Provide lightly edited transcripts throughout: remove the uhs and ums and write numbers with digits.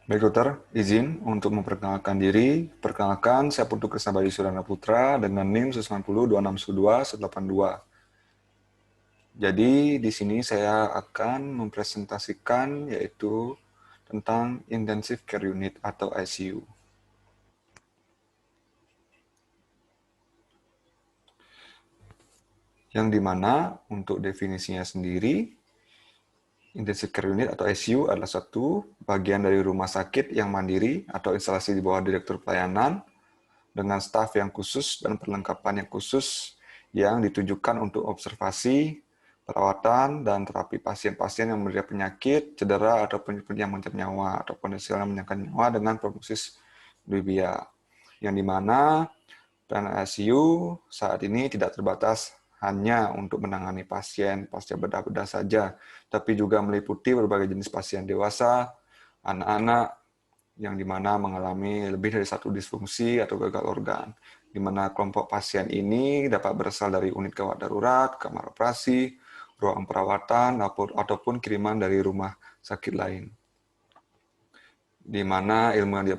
Baik dokter, izin untuk memperkenalkan diri. Perkenalkan, saya Putu Krisna Bayu Surana Putra dengan NIM 902612 Jadi di sini saya akan mempresentasikan yaitu tentang Intensive Care Unit atau ICU. Yang dimana untuk definisinya sendiri, Intensive Care Unit atau ICU adalah satu bagian dari rumah sakit yang mandiri atau instalasi di bawah direktur pelayanan dengan staf yang khusus dan perlengkapan yang khusus yang ditujukan untuk observasi, perawatan, dan terapi pasien-pasien yang menderita penyakit, cedera, ataupun yang mengancam nyawa, atau potensial yang mengancam nyawa dengan prognosis duibia. Yang dimana pelayanan ICU saat ini tidak terbatas hanya untuk menangani pasien pasca bedah-bedah saja, tapi juga meliputi berbagai jenis pasien dewasa, anak-anak, yang dimana mengalami lebih dari satu disfungsi atau gagal organ, di mana kelompok pasien ini dapat berasal dari unit gawat darurat, kamar operasi, ruang perawatan, ataupun kiriman dari rumah sakit lain. Di mana ilmu yang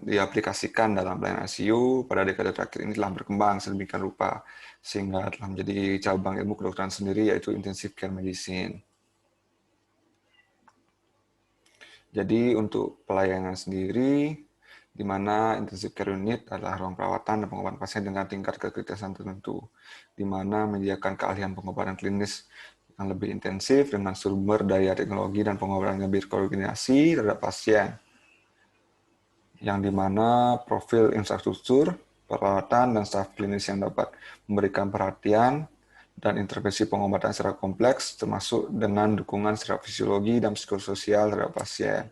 diaplikasikan dalam pelayanan ICU pada dekade terakhir ini telah berkembang sedemikian rupa, sehingga telah menjadi cabang ilmu kedokteran sendiri, yaitu Intensive Care Medicine. Jadi untuk pelayanan sendiri, di mana intensive care unit adalah ruang perawatan dan pengobatan pasien dengan tingkat kekritisan tertentu, di mana menyediakan keahlian pengobatan klinis yang lebih intensif dengan sumber daya teknologi dan pengobatan yang berkoordinasi terhadap pasien, yang di mana profil infrastruktur, perawatan, dan staf klinis yang dapat memberikan perhatian dan intervensi pengobatan secara kompleks, termasuk dengan dukungan secara fisiologi dan psikososial terhadap pasien,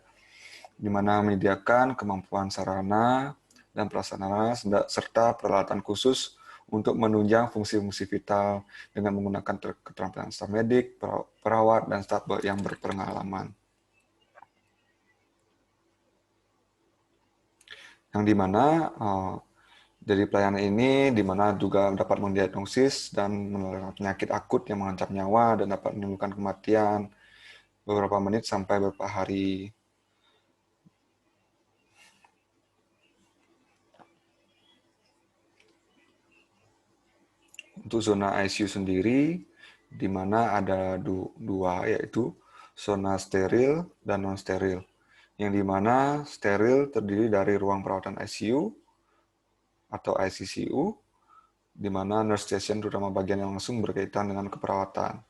di mana menyediakan kemampuan sarana dan prasarana serta peralatan khusus untuk menunjang fungsi-fungsi vital dengan menggunakan keterampilan staf medik, perawat, dan staf yang berpengalaman. Yang di mana dari pelayanan ini, di mana juga dapat mendiagnosis dan menemukan penyakit akut yang mengancam nyawa dan dapat menimbulkan kematian beberapa menit sampai beberapa hari. Untuk zona ICU sendiri, di mana ada dua, yaitu zona steril dan non-steril. Yang di mana steril terdiri dari ruang perawatan ICU atau ICCU, di mana nurse station terutama bagian yang langsung berkaitan dengan keperawatan.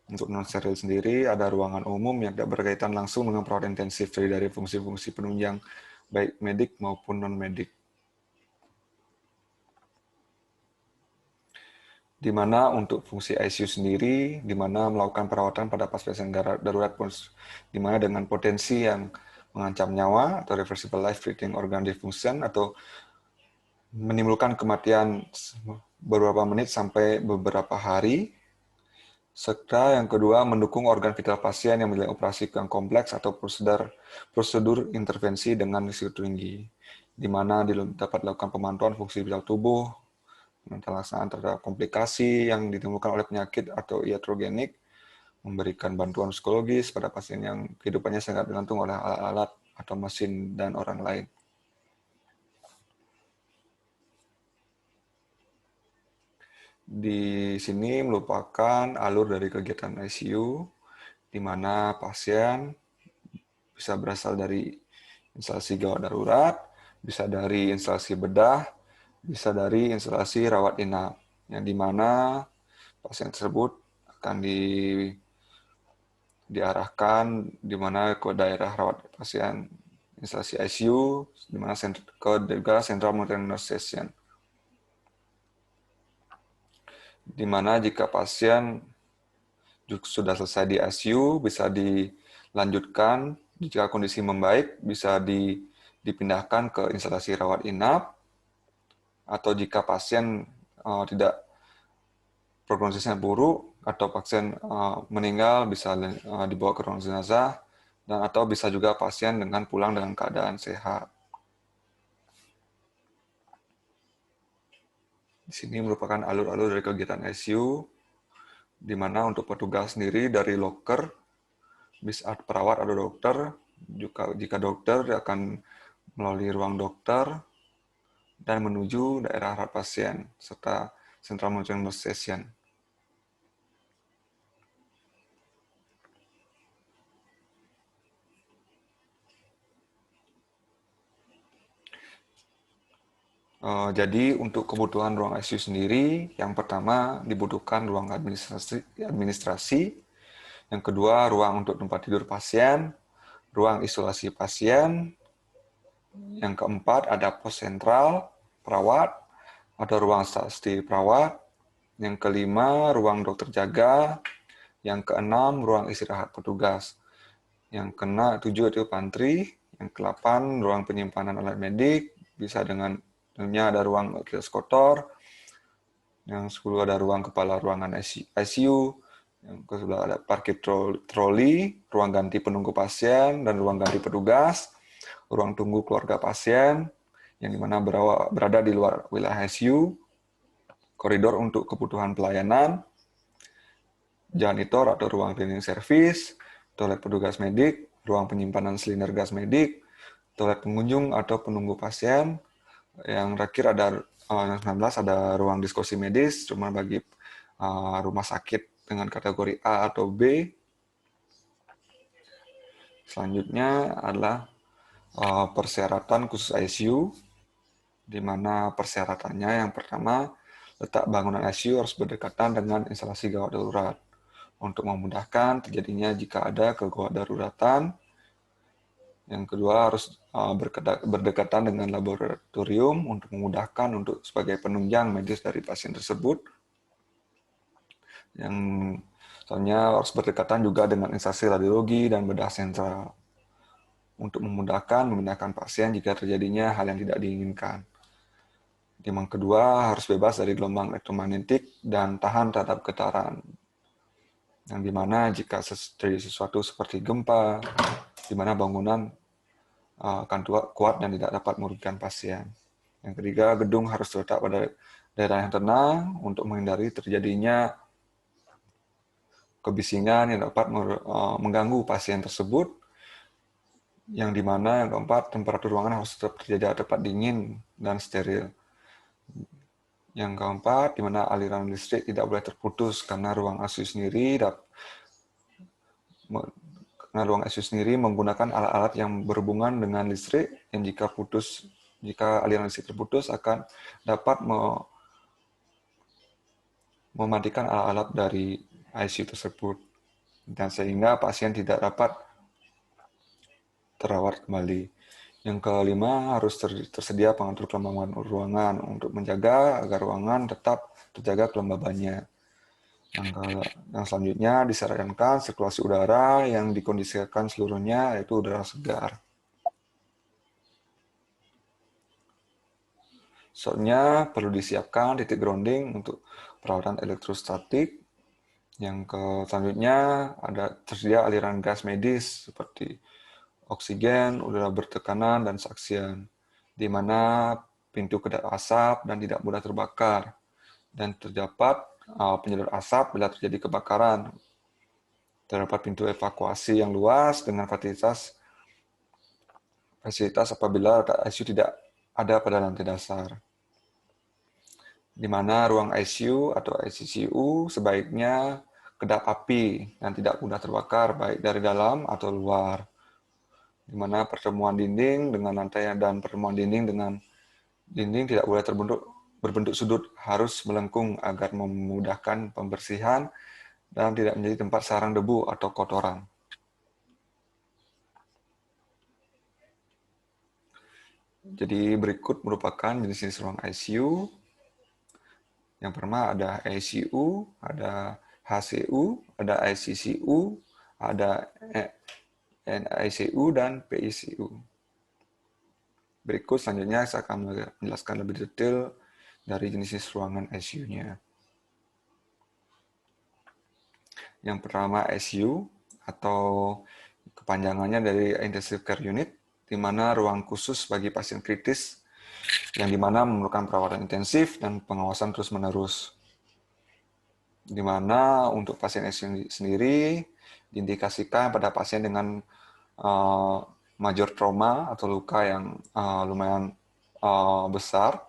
Untuk non-steril sendiri, ada ruangan umum yang tidak berkaitan langsung dengan perawatan intensif, dari fungsi-fungsi penunjang baik medik maupun non-medik. Di mana untuk fungsi ICU sendiri, di mana melakukan perawatan pada pasien darurat, di mana dengan potensi yang mengancam nyawa atau reversible life-threatening organ dysfunction atau menimbulkan kematian beberapa menit sampai beberapa hari. Serta yang kedua, mendukung organ vital pasien yang menjalani operasi yang kompleks atau prosedur intervensi dengan risiko tinggi, di mana dapat dilakukan pemantauan fungsi vital tubuh, pelaksanaan terhadap komplikasi yang ditimbulkan oleh penyakit atau iatrogenik, memberikan bantuan psikologis pada pasien yang kehidupannya sangat bergantung oleh alat-alat atau mesin dan orang lain. Di sini merupakan alur dari kegiatan ICU, di mana pasien bisa berasal dari instalasi gawat darurat, bisa dari instalasi bedah, bisa dari instalasi rawat inap, yang di mana pasien tersebut akan diarahkan di mana ke daerah rawat pasien instalasi ICU, di mana ke juga Central Monitoring Nurse Station. Di mana jika pasien sudah selesai di ICU, bisa dilanjutkan, jika kondisi membaik, bisa dipindahkan ke instalasi rawat inap, atau jika pasien tidak prognosisnya buruk, atau pasien meninggal, bisa dibawa ke ruang jenazah, dan atau bisa juga pasien dengan pulang dengan keadaan sehat. Di sini merupakan alur-alur dari kegiatan ICU, di mana untuk petugas sendiri dari loker, bisa perawat atau dokter, Jika dokter akan melalui ruang dokter dan menuju daerah rawat pasien serta Central Monitoring Station. Jadi untuk kebutuhan ruang ICU sendiri, yang pertama dibutuhkan ruang administrasi, yang kedua ruang untuk tempat tidur pasien, ruang isolasi pasien, yang keempat ada pos sentral perawat, ada ruang stasi perawat, yang kelima ruang dokter jaga, yang keenam ruang istirahat petugas, yang ketujuh itu pantry, yang ke-8 ruang penyimpanan alat medik, bisa dengan tentunya ada ruang kios kotor, yang 10 ada ruang kepala ruangan ICU, yang ke-11 ada parkir troli, ruang ganti penunggu pasien, dan ruang ganti petugas, ruang tunggu keluarga pasien, yang dimana berada di luar wilayah ICU, koridor untuk kebutuhan pelayanan, janitor atau ruang cleaning service, toilet petugas medik, ruang penyimpanan silinder gas medik, toilet pengunjung atau penunggu pasien. Yang terakhir ada yang 19 ada ruang diskusi medis, cuma bagi rumah sakit dengan kategori A atau B. Selanjutnya adalah persyaratan khusus ICU, di mana persyaratannya yang pertama, letak bangunan ICU harus berdekatan dengan instalasi gawat darurat untuk memudahkan terjadinya jika ada kegawat daruratan. Yang kedua harus berdekatan dengan laboratorium untuk memudahkan sebagai penunjang medis dari pasien tersebut. Yang selanjutnya harus berdekatan juga dengan instansi radiologi dan bedah sentral untuk memindahkan pasien jika terjadinya hal yang tidak diinginkan. Yang kedua harus bebas dari gelombang elektromagnetik dan tahan terhadap getaran. Yang dimana jika terjadi sesuatu seperti gempa, di mana bangunan akan kuat dan tidak dapat merugikan pasien. Yang ketiga, gedung harus terletak pada daerah yang tenang untuk menghindari terjadinya kebisingan yang dapat mengganggu pasien tersebut. Yang dimana yang keempat, temperatur ruangan harus tetap terjaga tepat dingin dan steril. Yang keempat, di mana aliran listrik tidak boleh terputus karena ruang ICU sendiri menggunakan alat-alat yang berhubungan dengan listrik yang jika aliran listrik terputus akan dapat mematikan alat-alat dari ICU tersebut, dan sehingga pasien tidak dapat terawat kembali. Yang kelima, harus tersedia pengatur kelembaban ruangan untuk menjaga agar ruangan tetap terjaga kelembabannya. Yang selanjutnya disarankan sirkulasi udara yang dikondisikan seluruhnya yaitu udara segar. Soalnya perlu disiapkan titik grounding untuk perawatan elektrostatik. Yang selanjutnya ada tersedia aliran gas medis seperti oksigen, udara bertekanan, dan saksian, di mana pintu kedap asap dan tidak mudah terbakar, dan terdapat penyedot asap bila terjadi kebakaran. Terdapat pintu evakuasi yang luas dengan fasilitas apabila ICU tidak ada pada lantai dasar. Di mana ruang ICU atau ICCU sebaiknya kedap api dan tidak mudah terbakar baik dari dalam atau luar. Di mana pertemuan dinding dengan lantai dan pertemuan dinding dengan dinding tidak boleh berbentuk sudut, harus melengkung agar memudahkan pembersihan dan tidak menjadi tempat sarang debu atau kotoran. Jadi berikut merupakan jenis-jenis ruang ICU. Yang pertama ada ICU, ada HCU, ada ICCU, ada NICU, dan PICU. Berikut selanjutnya saya akan menjelaskan lebih detail dari jenis ruangan ICU-nya. Yang pertama ICU atau kepanjangannya dari Intensive Care Unit, di mana ruang khusus bagi pasien kritis yang dimana memerlukan perawatan intensif dan pengawasan terus-menerus. Di mana untuk pasien ICU sendiri diindikasikan pada pasien dengan major trauma atau luka yang lumayan besar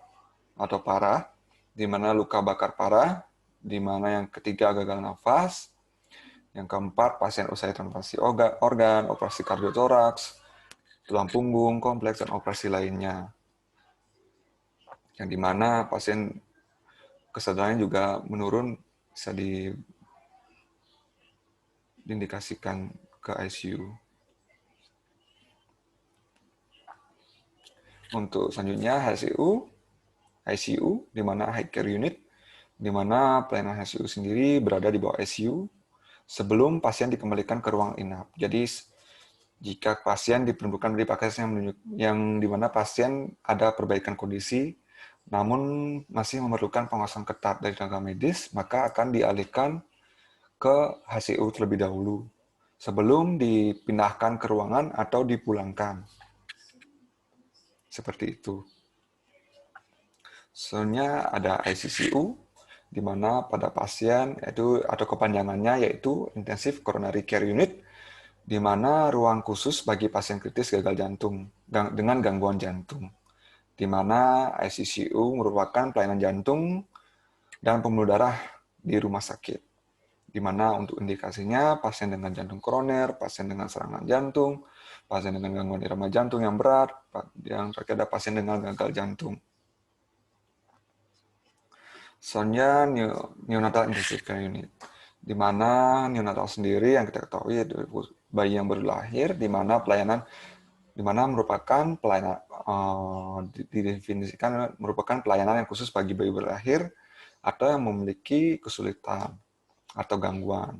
atau parah, di mana luka bakar parah, di mana yang ketiga gagal nafas, yang keempat pasien usai transplantasi organ, operasi kardiotoraks, tulang punggung kompleks, dan operasi lainnya. Yang di mana pasien kesadarannya juga menurun, bisa diindikasikan ke ICU. Untuk selanjutnya ICU, di mana High Care Unit, di mana pelayanan ICU sendiri berada di bawah ICU sebelum pasien dikembalikan ke ruang inap. Jadi jika pasien diperlukan dari pasien yang di mana pasien ada perbaikan kondisi, namun masih memerlukan pengawasan ketat dari tenaga medis, maka akan dialihkan ke HCU terlebih dahulu sebelum dipindahkan ke ruangan atau dipulangkan. Seperti itu. Selanjutnya ada ICCU, di mana pada pasien itu atau kepanjangannya yaitu Intensive Coronary Care Unit, di mana ruang khusus bagi pasien kritis gagal jantung dengan gangguan jantung, di mana ICCU merupakan pelayanan jantung dan pembuluh darah di rumah sakit, di mana untuk indikasinya pasien dengan jantung koroner, pasien dengan serangan jantung, pasien dengan gangguan irama jantung yang berat, yang terakhir ada pasien dengan gagal jantung. Selanjutnya neonatal intensive care unit, di mana neonatal sendiri yang kita ketahui bayi yang baru lahir, di mana merupakan pelayanan didefinisikan merupakan pelayanan yang khusus bagi bayi baru lahir atau yang memiliki kesulitan atau gangguan.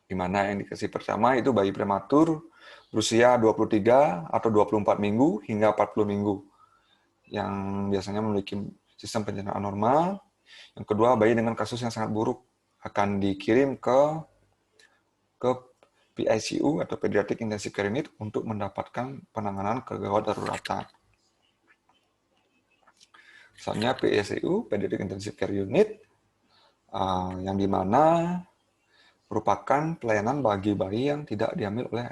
Di mana indikasi pertama itu bayi prematur berusia 23 atau 24 minggu hingga 40 minggu yang biasanya memiliki sistem pencernaan normal. Yang kedua, bayi dengan kasus yang sangat buruk akan dikirim ke PICU atau Pediatric Intensive Care Unit untuk mendapatkan penanganan kegawat daruratan. Selanjutnya PICU, Pediatric Intensive Care Unit, yang dimana merupakan pelayanan bagi bayi yang tidak diambil oleh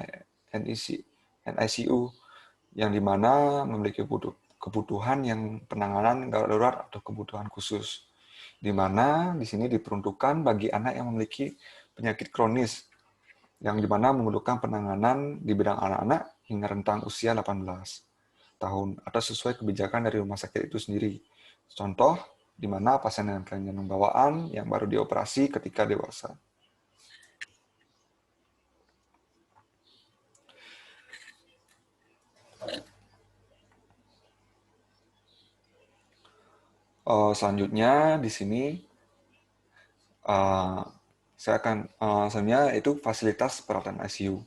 NICU, yang dimana memiliki kebutuhan yang penanganan gawat darurat atau kebutuhan khusus, di mana di sini diperuntukkan bagi anak yang memiliki penyakit kronis, yang dimana memerlukan penanganan di bidang anak-anak hingga rentang usia 18 tahun atau sesuai kebijakan dari rumah sakit itu sendiri. Contoh, di mana pasien dengan kelainan bawaan yang baru dioperasi ketika dewasa. Selanjutnya di sini saya akan sebenarnya itu fasilitas perawatan ICU.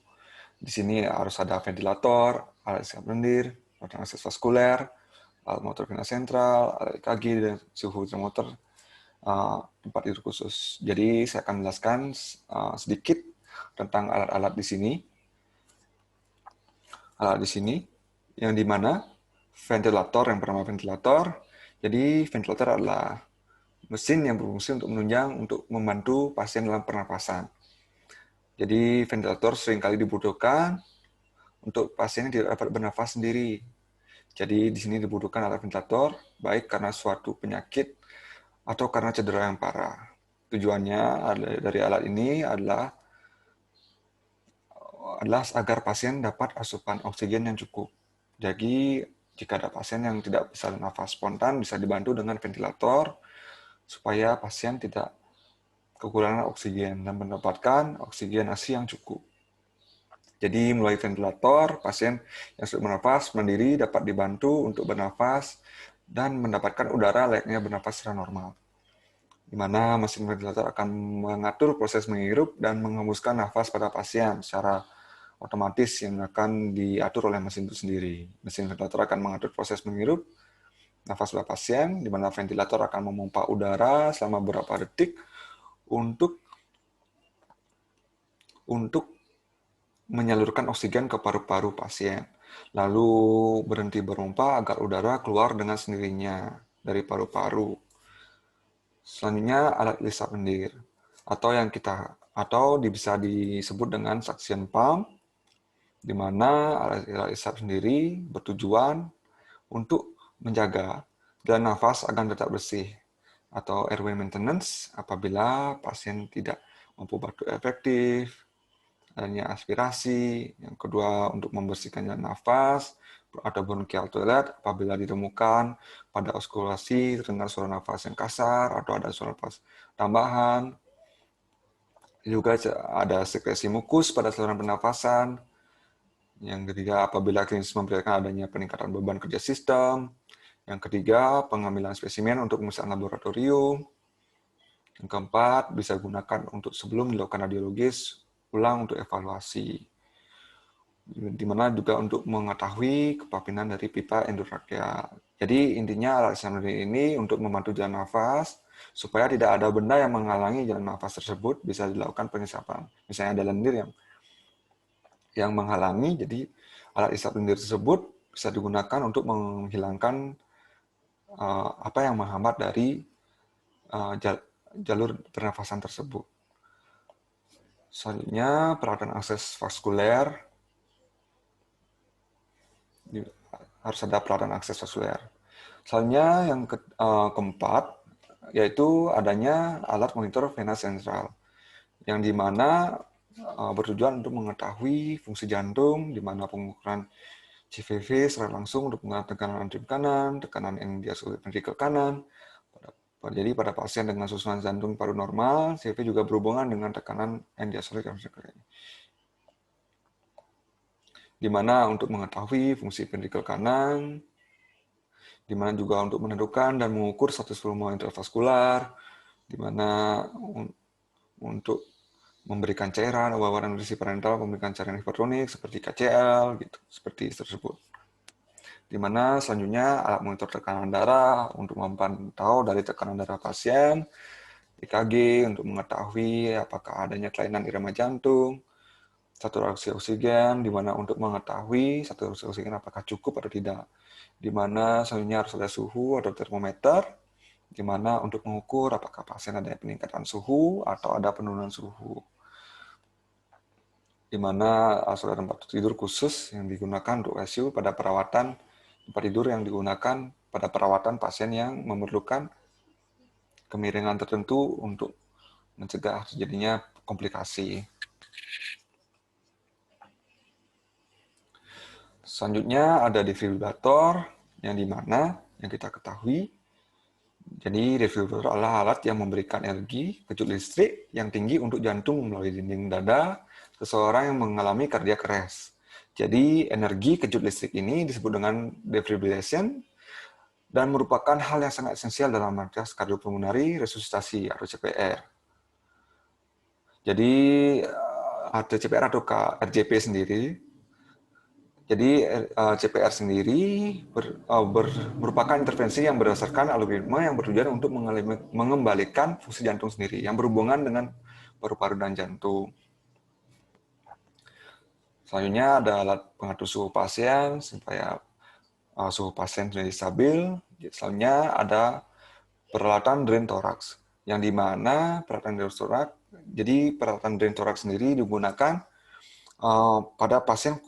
Di sini harus ada ventilator, alat isap lendir, alat akses vaskuler, alat motor vena sentral, alat EKG, dan suhu termometer, tempat tidur khusus. Jadi saya akan menjelaskan sedikit tentang alat-alat di sini. Alat di sini yang dimana ventilator, yang pertama ventilator. Jadi ventilator adalah mesin yang berfungsi untuk menunjang untuk membantu pasien dalam pernapasan. Jadi ventilator seringkali dibutuhkan untuk pasien yang tidak dapat bernafas sendiri. Jadi di sini dibutuhkan alat ventilator baik karena suatu penyakit atau karena cedera yang parah. Tujuannya dari alat ini adalah agar pasien dapat asupan oksigen yang cukup. Jadi jika ada pasien yang tidak bisa nafas spontan, bisa dibantu dengan ventilator supaya pasien tidak kekurangan oksigen dan mendapatkan oksigenasi yang cukup. Jadi melalui ventilator, pasien yang sulit bernafas mandiri dapat dibantu untuk bernafas dan mendapatkan udara layaknya bernafas secara normal, di mana mesin ventilator akan mengatur proses menghirup dan menghembuskan nafas pada pasien secara otomatis yang akan diatur oleh mesin itu sendiri. Mesin ventilator akan mengatur proses menghirup nafas pada pasien, di mana ventilator akan memompa udara selama beberapa detik untuk menyalurkan oksigen ke paru-paru pasien, lalu berhenti berpompa agar udara keluar dengan sendirinya dari paru-paru. Selanjutnya alat isap lendir atau bisa disebut dengan suction pump, di mana alat isap sendiri bertujuan untuk menjaga jalan nafas agar tetap bersih, atau airway maintenance apabila pasien tidak mampu batuk efektif, adanya aspirasi. Yang kedua, untuk membersihkan jalan nafas atau bronchial toilet apabila ditemukan pada auskultasi terdengar suara nafas yang kasar atau ada suara nafas tambahan. Juga ada sekresi mukus pada saluran pernafasan. Yang ketiga, apabila klinis memperlihatkan adanya peningkatan beban kerja sistem. Yang ketiga, pengambilan spesimen untuk pemeriksaan laboratorium. Yang keempat, bisa gunakan untuk sebelum dilakukan radiologis ulang untuk evaluasi. Di mana juga untuk mengetahui kepapinan dari pipa endotrakeal. Jadi intinya alat isap ini untuk membantu jalan nafas supaya tidak ada benda yang menghalangi jalan nafas tersebut, bisa dilakukan pengisapan. Misalnya ada lendir yang menghalangi, jadi alat isap lendir tersebut bisa digunakan untuk menghilangkan apa yang menghambat dari jalur pernafasan tersebut. Selanjutnya, peralatan akses vaskuler. Harus ada peralatan akses vaskuler. Selanjutnya, yang keempat, yaitu adanya alat monitor vena sentral, yang dimana bertujuan untuk mengetahui fungsi jantung, di mana pengukuran CVV secara langsung untuk mengenal tekanan atrium kanan, tekanan end diastolik ventrikel kanan. Jadi pada pasien dengan susunan jantung paru normal, CV juga berhubungan dengan tekanan end diastolik ventrikel kanan. Di mana untuk mengetahui fungsi ventrikel kanan, di mana juga untuk menentukan dan mengukur status volume intravaskular, di mana untuk memberikan cairan, wawaran nutrisi parenteral, memberikan cairan hipertonik seperti KCL, gitu, seperti tersebut. Di mana selanjutnya alat monitor tekanan darah untuk memantau dari tekanan darah pasien, EKG untuk mengetahui apakah adanya kelainan irama jantung, saturasi oksigen, di mana untuk mengetahui saturasi oksigen apakah cukup atau tidak. Di mana selanjutnya harus ada suhu atau termometer, di mana untuk mengukur apakah pasien ada peningkatan suhu atau ada penurunan suhu. Di mana harus ada tempat tidur khusus yang digunakan untuk ICU pada perawatan, tempat tidur yang digunakan pada perawatan pasien yang memerlukan kemiringan tertentu untuk mencegah terjadinya komplikasi. Selanjutnya ada defibrilator, yang dimana yang kita ketahui, jadi defibrilator adalah alat yang memberikan energi kejut listrik yang tinggi untuk jantung melalui dinding dada seseorang yang mengalami cardiac arrest. Jadi energi kejut listrik ini disebut dengan defibrillation dan merupakan hal yang sangat esensial dalam markas kardiopulmonari resusitasi atau CPR. Jadi ada CPR atau RJP sendiri. Jadi CPR sendiri merupakan intervensi yang berdasarkan algoritma yang bertujuan untuk mengembalikan fungsi jantung sendiri yang berhubungan dengan paru-paru dan jantung. Selanjutnya ada alat pengatur suhu pasien supaya suhu pasien menjadi stabil. Selanjutnya ada peralatan drain thorax, yang dimana peralatan drain thorax, jadi peralatan drain thorax sendiri digunakan pada pasien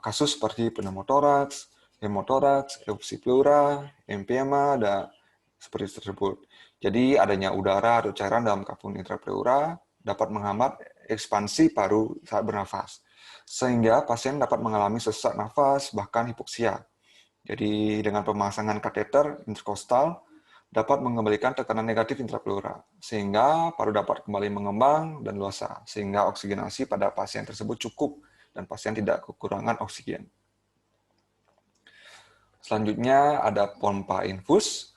kasus seperti pneumotoraks, hemotoraks, erupsi pleura, emphysema, dan seperti tersebut. Jadi adanya udara atau cairan dalam kapung intrapleura dapat menghambat ekspansi paru saat bernafas, sehingga pasien dapat mengalami sesak nafas, bahkan hipoksia. Jadi dengan pemasangan kateter interkostal dapat mengembalikan tekanan negatif intrapleura, sehingga paru dapat kembali mengembang dan luasa, sehingga oksigenasi pada pasien tersebut cukup dan pasien tidak kekurangan oksigen. Selanjutnya ada pompa infus,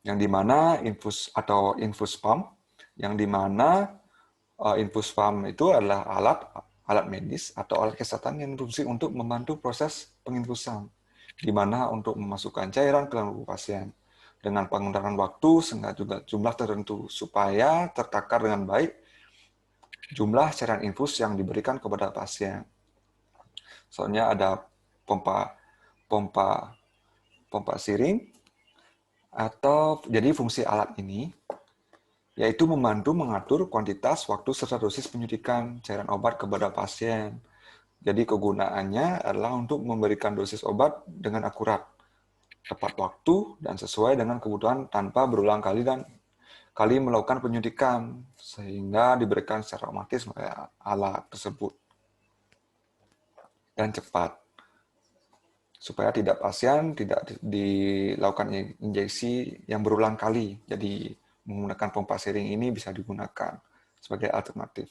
yang dimana infus atau infus pump, yang dimana infus pump itu adalah alat medis atau alat kesehatan yang berfungsi untuk membantu proses penginfusan, di mana untuk memasukkan cairan ke dalam tubuh pasien dengan penggunaan waktu sehingga juga jumlah tertentu supaya tertakar dengan baik jumlah cairan infus yang diberikan kepada pasien. Soalnya ada pompa siring, atau jadi fungsi alat ini yaitu membantu mengatur kuantitas, waktu serta dosis penyuntikan cairan obat kepada pasien. Jadi kegunaannya adalah untuk memberikan dosis obat dengan akurat, tepat waktu, dan sesuai dengan kebutuhan tanpa berulang kali melakukan penyuntikan, sehingga diberikan secara otomatis oleh alat tersebut dan cepat. Supaya pasien tidak dilakukan injeksi yang berulang kali. Jadi menggunakan pompa siring ini bisa digunakan sebagai alternatif.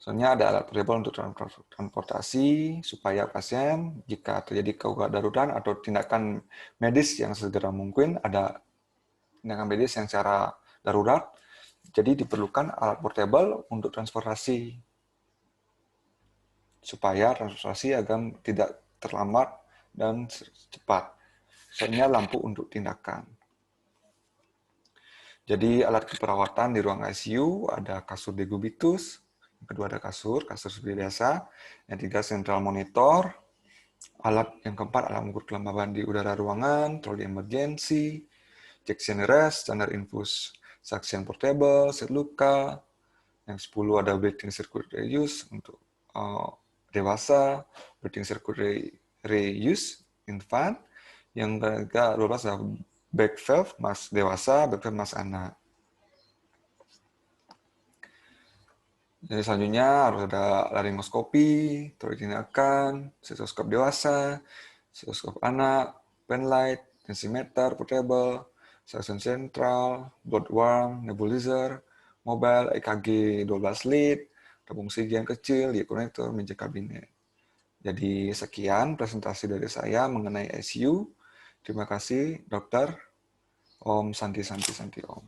Soalnya ada alat portable untuk transportasi supaya pasien jika terjadi kegagalan darurat atau tindakan medis yang segera mungkin, ada tindakan medis yang secara darurat, jadi diperlukan alat portable untuk transportasi supaya transportasi agar tidak terlambat dan cepat. Soalnya lampu untuk tindakan. Jadi alat keperawatan di ruang ICU ada kasur degubitus, yang kedua ada kasur seperti biasa, yang tiga central monitor, yang keempat alat mengukur kelembaban di udara ruangan, troli emergency, Jackson rest, standar infus suction portable, set luka, yang 10 ada breathing circuit reuse untuk dewasa, breathing circuit reuse infant, yang ketiga 12 ada back valve mas dewasa, back valve mas anak. Jadi selanjutnya harus ada laringoskopi, teori tindakan, stetoskop dewasa, stetoskop anak, penlight, tensimeter portable, suction central, blood worm, nebulizer, mobile, EKG 12 lead, tabung oksigen kecil, di konektor, meja kabinet. Jadi sekian presentasi dari saya mengenai ICU. Terima kasih, Dokter. Om Santi Santi Santi Om.